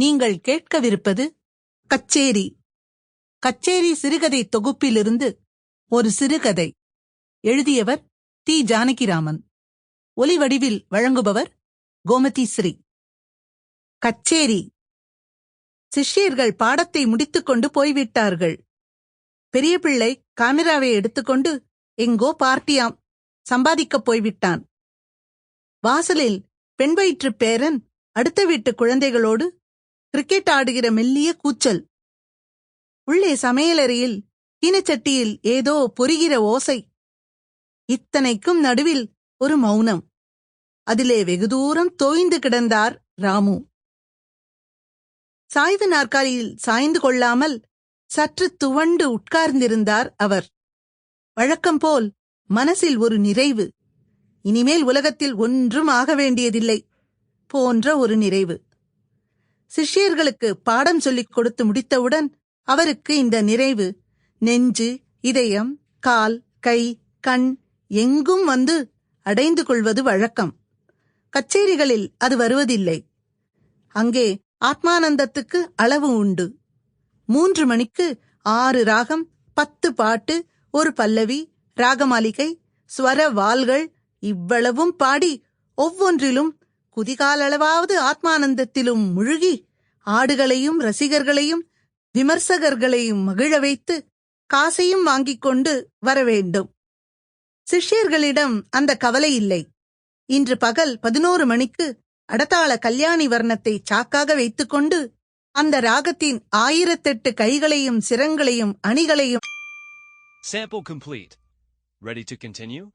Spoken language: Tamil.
நீங்கள் கேட்கவிருப்பது கச்சேரி. கச்சேரி சிறுகதை தொகுப்பிலிருந்து ஒரு சிறுகதை. எழுதியவர் தி. ஜானகிராமன். ஒலிவடிவில் வழங்குபவர் கோமதி ஸ்ரீ. கச்சேரி. சிஷ்யர்கள் பாடத்தை முடித்துக்கொண்டு போய்விட்டார்கள். பெரிய பிள்ளை காமிராவை எடுத்துக்கொண்டு எங்கோ பார்ட்டியாம் சம்பாதிக்கப் போய்விட்டான். வாசலில் பெண் வயிற்றுப் பேரன் அடுத்த வீட்டு குழந்தைகளோடு கிரிக்கெட் ஆடுகிற மெல்லிய கூச்சல். உள்ளே சமையலறையில் சீனச்சட்டியில் ஏதோ பொரிகிற ஓசை. இத்தனைக்கும் நடுவில் ஒரு மௌனம். அதிலே வெகு தூரம் தோய்ந்து கிடந்தார் ராமு. சாய்வு நாற்காலியில் சாய்ந்து கொள்ளாமல் சற்று துவண்டு உட்கார்ந்திருந்தார் அவர். வழக்கம்போல் மனசில் ஒரு நிறைவு. இனிமேல் உலகத்தில் ஒன்றும் ஆக வேண்டியதில்லை போன்ற ஒரு நிறைவு. சிஷ்யர்களுக்கு பாடம் சொல்லிக் கொடுத்து முடித்தவுடன் அவருக்கு இந்த நிறைவு நெஞ்சு, இதயம், கால், கை, கண் எங்கும் வந்து அடைந்து கொள்வது வழக்கம். கச்சேரிகளில் அது வருவதில்லை. அங்கே ஆத்மானந்தத்துக்கு அளவு உண்டு. 3 மணிக்கு 6 ராகம், 10 பாட்டு, ஒரு பல்லவி, ராகமாலிகை, ஸ்வர வாள்கள் இவ்வளவும் பாடி ஒவ்வொன்றிலும் குதிகாலளவாவது ஆத்மானந்தத்திலும் முழுகி ஆடுகளையும் ரசிகர்களையும் விமர்சகர்களையும் மகிழ வைத்து காசையும் வாங்கிக் கொண்டு வரவேண்டும். சிஷ்யர்களிடம் அந்த கவலை இல்லை. இன்று பகல் 11 மணிக்கு அடதாள கல்யாணி வர்ணத்தை சாக்காக வைத்துக்கொண்டு அந்த ராகத்தின் 1008 கைகளையும் சிரங்களையும் அணிகளையும் Sample complete. Ready to continue?